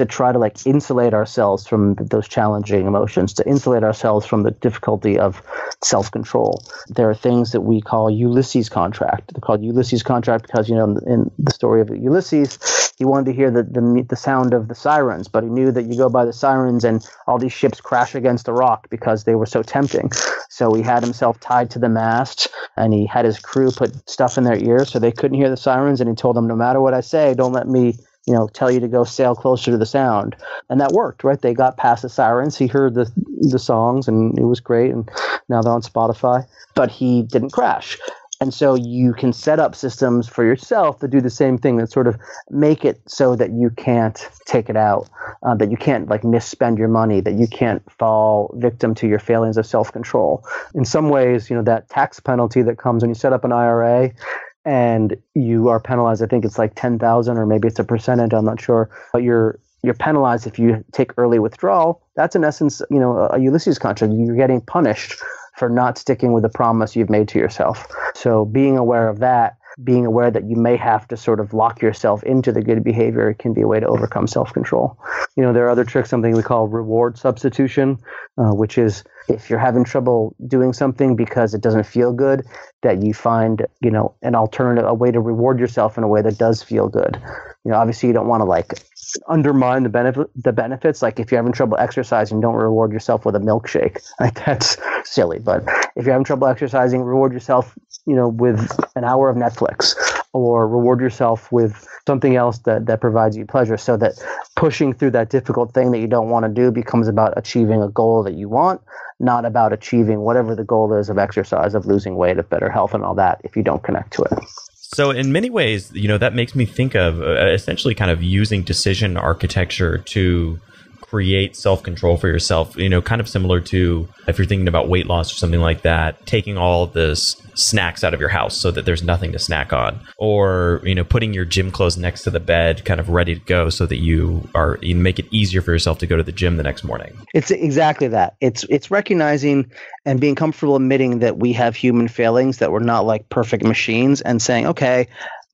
try to insulate ourselves from those challenging emotions, to insulate ourselves from the difficulty of self-control. There are things that we call Ulysses contract. They're called Ulysses contract because, in the story of Ulysses, he wanted to hear the sound of the sirens, but he knew that you go by the sirens and all these ships crash against a rock because they were so tempting. So he had himself tied to the mast, and he had his crew put stuff in their ears so they couldn't hear the sirens, and he told them, no matter what I say, don't let me tell you to go sail closer to the sound. And that worked, right? They got past the sirens. He heard the songs, and it was great, and now they're on Spotify. But he didn't crash. And so you can set up systems for yourself to do the same thing, that sort of make it so that you can't take it out, that you can't misspend your money, that you can't fall victim to your failings of self-control. In some ways, that tax penalty that comes when you set up an IRA and you are penalized, I think it's like 10,000 or maybe it's a percentage, I'm not sure, but you're penalized if you take early withdrawal. That's in essence, a Ulysses contract. You're getting punished for not sticking with the promise you've made to yourself. So being aware of that, being aware that you may have to sort of lock yourself into the good behavior, can be a way to overcome self-control. There are other tricks, something we call reward substitution, which is if you're having trouble doing something because it doesn't feel good, that you find, an alternative, a way to reward yourself in a way that does feel good. Obviously you don't want to undermine the benefits. Like if you're having trouble exercising, don't reward yourself with a milkshake. That's silly. But if you're having trouble exercising, reward yourself, with an hour of Netflix, or reward yourself with something else that provides you pleasure, so that pushing through that difficult thing that you don't want to do becomes about achieving a goal that you want, not about achieving whatever the goal is of exercise, of losing weight, of better health and all that, if you don't connect to it.
So in many ways, that makes me think of essentially kind of using decision architecture to create self-control for yourself, kind of similar to if you're thinking about weight loss or something like that, taking all the snacks out of your house so that there's nothing to snack on, or, putting your gym clothes next to the bed kind of ready to go so that you make it easier for yourself to go to the gym the next morning.
It's exactly that. It's recognizing and being comfortable admitting that we have human failings, that we're not like perfect machines, and saying, okay,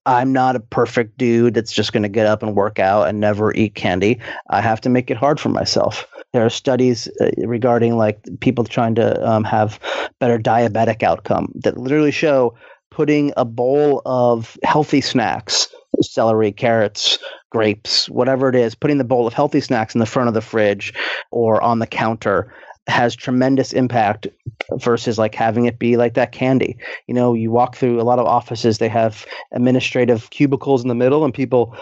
I'm not a perfect dude that's just going to get up and work out and never eat candy. I have to make it hard for myself. There are studies regarding people trying to have better diabetic outcome that literally show putting a bowl of healthy snacks, celery, carrots, grapes, whatever it is, putting the bowl of healthy snacks in the front of the fridge or on the counter has tremendous impact versus having it be like that candy. You walk through a lot of offices, they have administrative cubicles in the middle, and people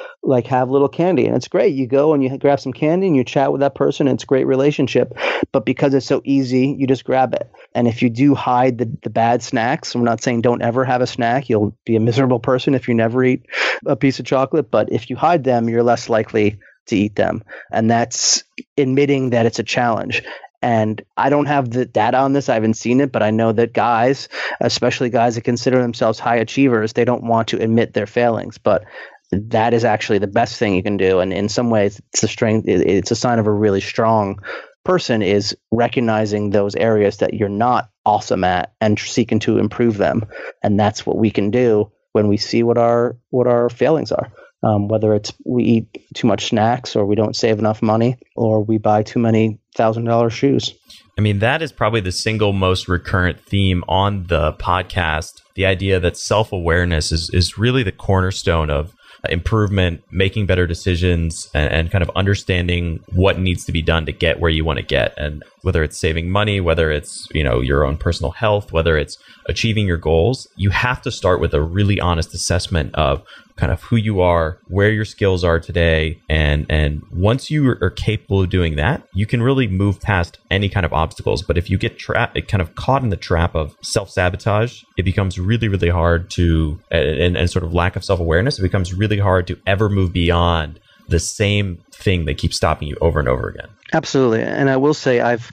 have little candy, and it's great. You go and you grab some candy and you chat with that person, and it's a great relationship. But because it's so easy, you just grab it. And if you do hide the bad snacks, I'm not saying don't ever have a snack. You'll be a miserable person if you never eat a piece of chocolate. But if you hide them, you're less likely to eat them. And that's admitting that it's a challenge. And I don't have the data on this. I haven't seen it, but I know that guys, especially guys that consider themselves high achievers, they don't want to admit their failings. But that is actually the best thing you can do. And in some ways, it's a sign of a really strong person, is recognizing those areas that you're not awesome at and seeking to improve them. And that's what we can do when we see what our failings are. Whether it's we eat too much snacks, or we don't save enough money, or we buy too many $1,000 shoes.
I mean, that is probably the single most recurrent theme on the podcast. The idea that self-awareness is really the cornerstone of improvement, making better decisions, and kind of understanding what needs to be done to get where you want to get. And whether it's saving money, whether it's, your own personal health, whether it's achieving your goals, you have to start with a really honest assessment of kind of who you are, where your skills are today. And once you are capable of doing that, you can really move past any kind of obstacles. But if you get kind of caught in the trap of self-sabotage, it becomes really, really hard to, and sort of lack of self-awareness, it becomes really hard to ever move beyond the same thing that keeps stopping you over and over again.
Absolutely. And I will say I've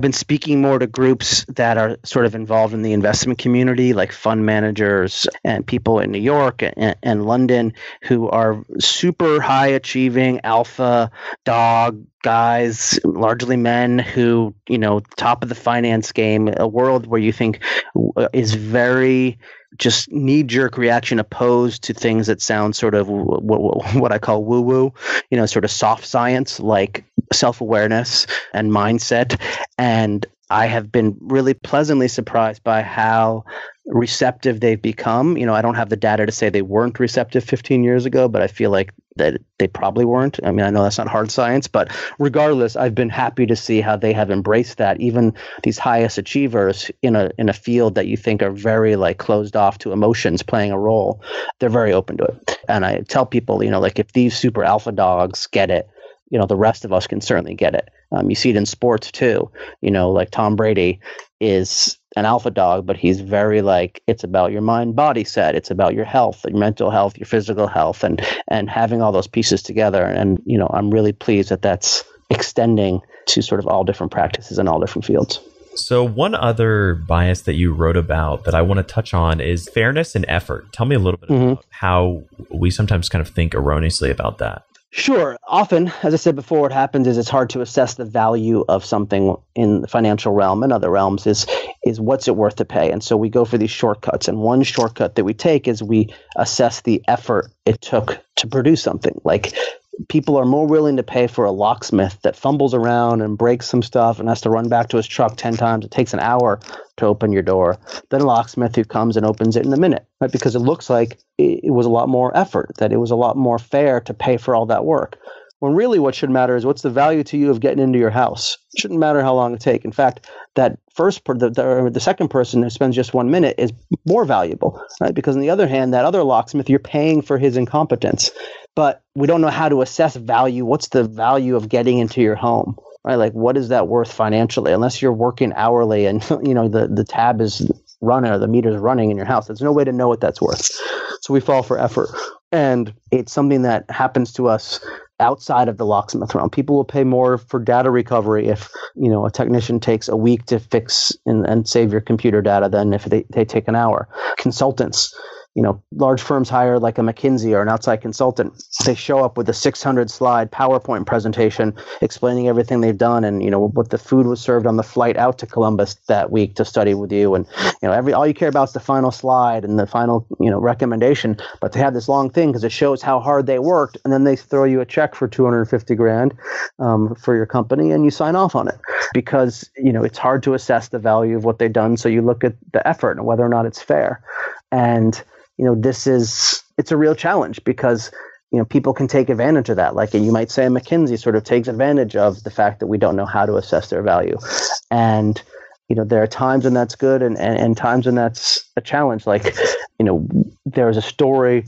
been speaking more to groups that are sort of involved in the investment community, like fund managers and people in New York and London who are super high achieving alpha dog guys, largely men who, top of the finance game, a world where you think is very just knee-jerk reaction opposed to things that sound sort of what I call woo-woo, sort of soft science like self-awareness and mindset. And I have been really pleasantly surprised by how receptive they've become. I don't have the data to say they weren't receptive 15 years ago, but I feel like that they probably weren't. I mean, I know that's not hard science, but regardless, I've been happy to see how they have embraced that. Even these highest achievers in a field that you think are very like closed off to emotions playing a role, they're very open to it. And I tell people, like if these super alpha dogs get it, the rest of us can certainly get it. You see it in sports too. Like Tom Brady is an alpha dog, but he's very like, it's about your mind body set. It's about your health, your mental health, your physical health, and having all those pieces together. And, I'm really pleased that that's extending to sort of all different practices in all different fields.
So one other bias that you wrote about that I want to touch on is fairness and effort. Tell me a little bit about how we sometimes kind of think erroneously about that.
Sure. Often, as I said before, what happens is it's hard to assess the value of something in the financial realm and other realms is what's it worth to pay. And so we go for these shortcuts. And one shortcut that we take is we assess the effort it took to produce something. Like people are more willing to pay for a locksmith that fumbles around and breaks some stuff and has to run back to his truck 10 times. It takes an hour to open your door than a locksmith who comes and opens it in a minute, right? Because it looks like it was a lot more effort, that it was a lot more fair to pay for all that work. When really what should matter is what's the value to you of getting into your house. It shouldn't matter how long it takes. In fact, that the second person who spends just 1 minute is more valuable, right? Because on the other hand, that other locksmith, you're paying for his incompetence. But we don't know how to assess value. What's the value of getting into your home, right? Like, what is that worth financially? Unless you're working hourly and, the tab is running or the meter's running in your house. There's no way to know what that's worth. So we fall for effort. And it's something that happens to us outside of the locksmith realm. People will pay more for data recovery if, a technician takes a week to fix and save your computer data than if they take an hour. Consultants, large firms hire like a McKinsey or an outside consultant. They show up with a 600-slide PowerPoint presentation explaining everything they've done and, what the food was served on the flight out to Columbus that week to study with you. And, all you care about is the final slide and the final, recommendation. But they have this long thing because it shows how hard they worked. And then they throw you a check for $250,000 for your company and you sign off on it because, it's hard to assess the value of what they've done. So you look at the effort and whether or not it's fair. And it's a real challenge because, people can take advantage of that. Like you might say McKinsey sort of takes advantage of the fact that we don't know how to assess their value. And, there are times when that's good and times when that's a challenge. Like, there's a story,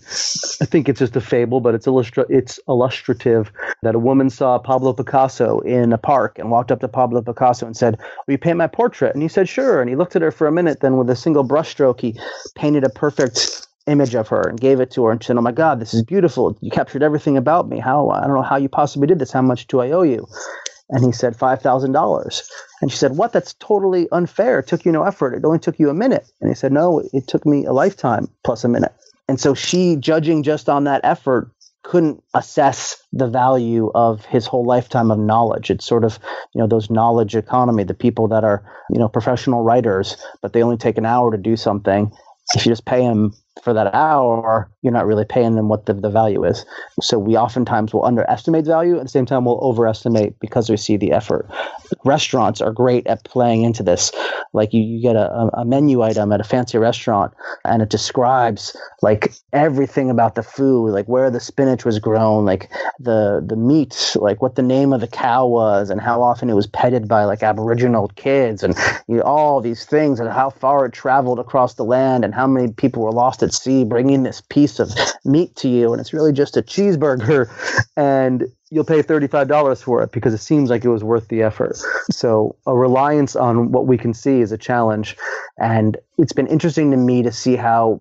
I think it's just a fable, but it's illustrative that a woman saw Pablo Picasso in a park and walked up to Pablo Picasso and said, "Will you paint my portrait?" And he said, "Sure." And he looked at her for a minute. Then with a single brushstroke, he painted a perfect image of her and gave it to her and said, "Oh my God, this is beautiful. You captured everything about me. I don't know how you possibly did this. How much do I owe you?" And he said, $5,000. And she said, "What? That's totally unfair. It took you no effort. It only took you a minute." And he said, "No, it took me a lifetime plus a minute." And so she, judging just on that effort, couldn't assess the value of his whole lifetime of knowledge. It's sort of, those knowledge economy, the people that are, professional writers, but they only take an hour to do something. If you just pay them for that hour, you're not really paying them what the value is. So we oftentimes will underestimate value. At the same time, we'll overestimate because we see the effort. Restaurants are great at playing into this. Like you get a menu item at a fancy restaurant and it describes like everything about the food, like where the spinach was grown, like the meat, like what the name of the cow was and how often it was petted by like Aboriginal kids and all these things and how far it traveled across the land and how many people were lost at sea bringing this piece of meat to you. And it's really just a cheeseburger and you'll pay $35 for it because it seems like it was worth the effort. So a reliance on what we can see is a challenge. And it's been interesting to me to see how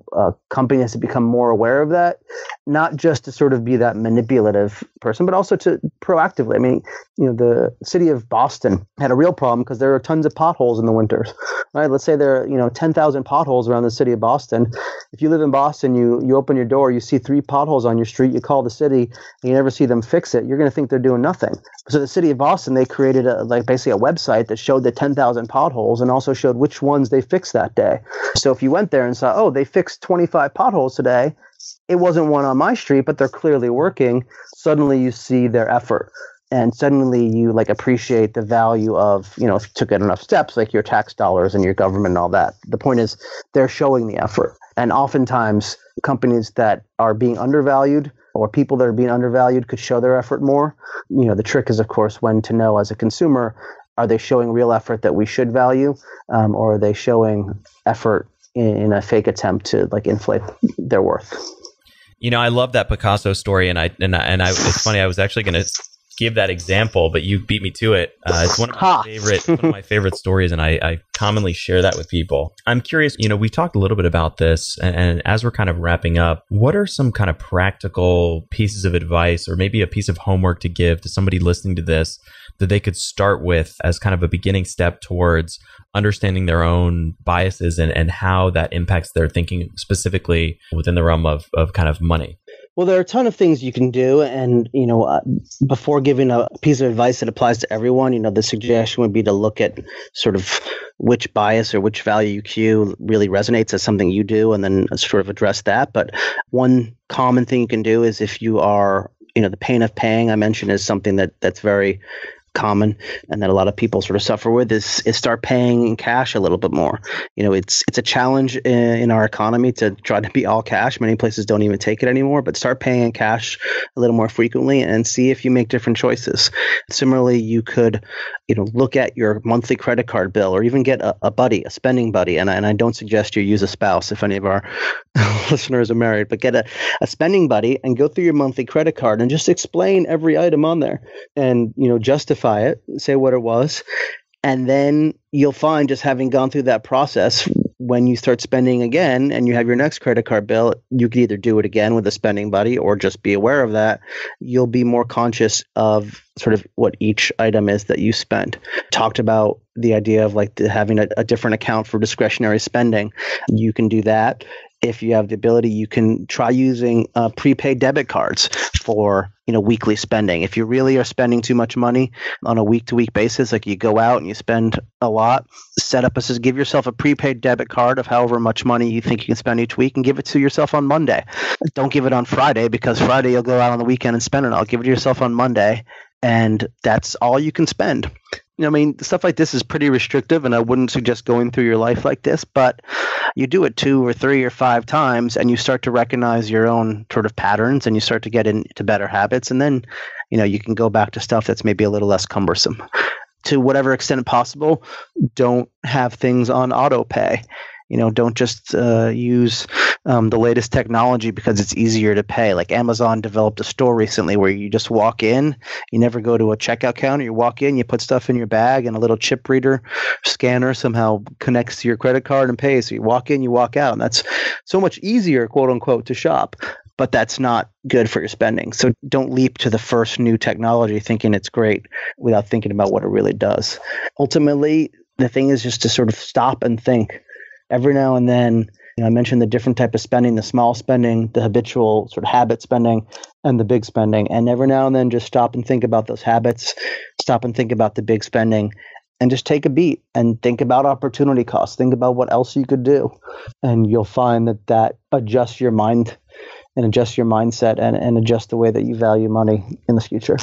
companies have become more aware of that, not just to sort of be that manipulative person, but also to proactively. I mean, the city of Boston had a real problem because there are tons of potholes in the winters, right? Let's say there are, 10,000 potholes around the city of Boston. If you live in Boston, you open your door, you see 3 potholes on your street, you call the city, and you never see them fix it. You're going to think they're doing nothing. So the city of Boston, they created basically a website that showed the 10,000 potholes and also showed which ones they fixed that day. So if you went there and saw, oh, they fixed 25 potholes today, it wasn't one on my street, but they're clearly working. Suddenly you see their effort. And suddenly you appreciate the value of, if you took enough steps, like your tax dollars and your government and all that. The point is they're showing the effort. And oftentimes companies that are being undervalued or people that are being undervalued could show their effort more. The trick is, of course, when to know as a consumer, are they showing real effort that we should value, or are they showing effort in a fake attempt to inflate their worth?
I love that Picasso story, and it's funny. I was actually going to give that example, but you beat me to it. It's one of my favorite stories, and I commonly share that with people. I'm curious, we talked a little bit about this, and as we're kind of wrapping up, what are some kind of practical pieces of advice or maybe a piece of homework to give to somebody listening to this that they could start with as kind of a beginning step towards understanding their own biases and how that impacts their thinking specifically within the realm of kind of money?
Well, there are a ton of things you can do. And, before giving a piece of advice that applies to everyone, the suggestion would be to look at sort of which bias or which value cue really resonates as something you do and then sort of address that. But one common thing you can do is if you are, the pain of paying I mentioned is something that's very common and that a lot of people sort of suffer with is start paying in cash a little bit more. It's a challenge in our economy to try to be all cash. Many places don't even take it anymore, but start paying in cash a little more frequently and see if you make different choices. Similarly, you could, look at your monthly credit card bill or even get a buddy, a spending buddy. And I don't suggest you use a spouse if any of our listeners are married, but get a spending buddy and go through your monthly credit card and just explain every item on there and, justify it, say what it was. And then you'll find just having gone through that process, when you start spending again and you have your next credit card bill, you could either do it again with a spending buddy or just be aware of that. You'll be more conscious of sort of what each item is that you spend. Talked about the idea of having a different account for discretionary spending. You can do that. If you have the ability, you can try using prepaid debit cards for weekly spending. If you really are spending too much money on a week-to-week basis, like you go out and you spend a lot, give yourself a prepaid debit card of however much money you think you can spend each week and give it to yourself on Monday. Don't give it on Friday because Friday you'll go out on the weekend and spend it all. Give it to yourself on Monday, and that's all you can spend. Stuff like this is pretty restrictive, and I wouldn't suggest going through your life like this, but you do it 2 or 3 or 5 times and you start to recognize your own sort of patterns and you start to get into better habits. And then, you can go back to stuff that's maybe a little less cumbersome. To whatever extent possible, don't have things on auto pay. Don't just use the latest technology because it's easier to pay. Like Amazon developed a store recently where you just walk in, you never go to a checkout counter. You walk in, you put stuff in your bag, and a little chip reader scanner somehow connects to your credit card and pays. So you walk in, you walk out, and that's so much easier, quote unquote, to shop. But that's not good for your spending. So don't leap to the first new technology thinking it's great without thinking about what it really does. Ultimately, the thing is just to sort of stop and think. Every now and then, I mentioned the different type of spending, the small spending, the habitual sort of habit spending, and the big spending. And every now and then just stop and think about those habits, stop and think about the big spending, and just take a beat and think about opportunity costs. Think about what else you could do. And you'll find that adjusts your mind and adjusts your mindset and adjusts the way that you value money in the future.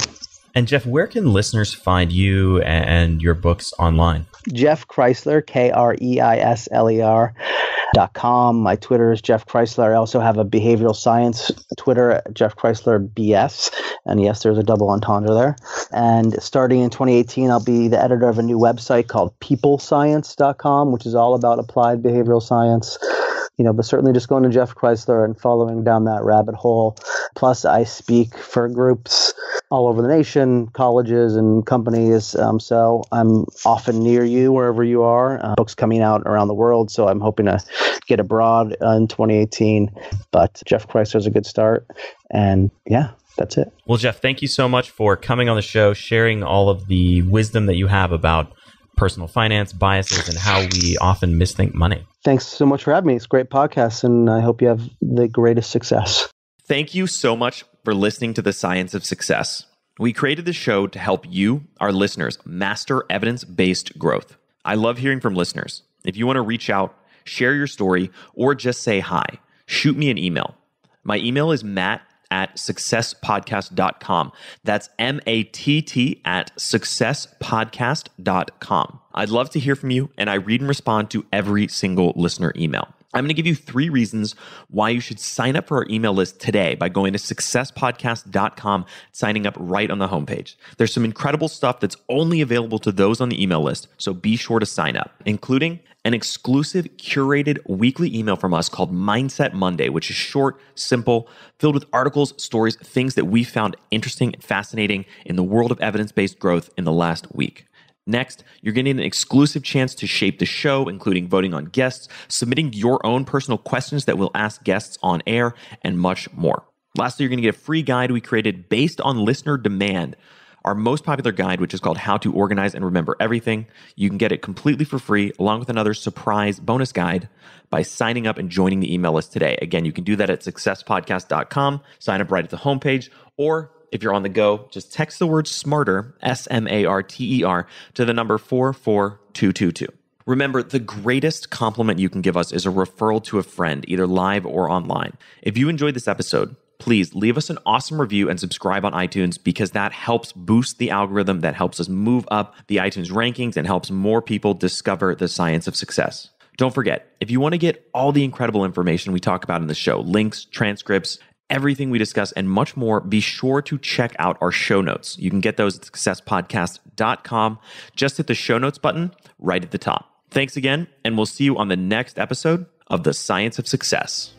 And Jeff, where can listeners find you and your books online?
Jeff Kreisler, KREISLER.com. My Twitter is Jeff Kreisler. I also have a behavioral science Twitter, Jeff Kreisler BS. And yes, there's a double entendre there. And starting in 2018, I'll be the editor of a new website called peoplescience.com, which is all about applied behavioral science. But certainly just going to Jeff Kreisler and following down that rabbit hole. Plus, I speak for groups all over the nation, colleges and companies. So I'm often near you wherever you are. Books coming out around the world. So I'm hoping to get abroad in 2018. But Jeff Kreisler is a good start. And yeah, that's it.
Well, Jeff, thank you so much for coming on the show, sharing all of the wisdom that you have about personal finance, biases, and how we often misthink money.
Thanks so much for having me. It's a great podcast, and I hope you have the greatest success.
Thank you so much for listening to The Science of Success. We created this show to help you, our listeners, master evidence-based growth. I love hearing from listeners. If you want to reach out, share your story, or just say hi, shoot me an email. My email is matt@successpodcast.com. That's matt@successpodcast.com. I'd love to hear from you, and I read and respond to every single listener email. I'm going to give you 3 reasons why you should sign up for our email list today by going to successpodcast.com, signing up right on the homepage. There's some incredible stuff that's only available to those on the email list, so be sure to sign up, including an exclusive curated weekly email from us called Mindset Monday, which is short, simple, filled with articles, stories, things that we found interesting and fascinating in the world of evidence-based growth in the last week. Next, you're getting an exclusive chance to shape the show, including voting on guests, submitting your own personal questions that we'll ask guests on air, and much more. Lastly, you're going to get a free guide we created based on listener demand, our most popular guide, which is called How to Organize and Remember Everything. You can get it completely for free, along with another surprise bonus guide by signing up and joining the email list today. Again, you can do that at successpodcast.com, sign up right at the homepage, or if you're on the go, just text the word SMARTER, SMARTER, to the number 44222. Remember, the greatest compliment you can give us is a referral to a friend, either live or online. If you enjoyed this episode, please leave us an awesome review and subscribe on iTunes, because that helps boost the algorithm, that helps us move up the iTunes rankings and helps more people discover the science of success. Don't forget, if you want to get all the incredible information we talk about in the show, links, transcripts, everything we discuss, and much more, be sure to check out our show notes. You can get those at successpodcast.com. Just hit the show notes button right at the top. Thanks again, and we'll see you on the next episode of The Science of Success.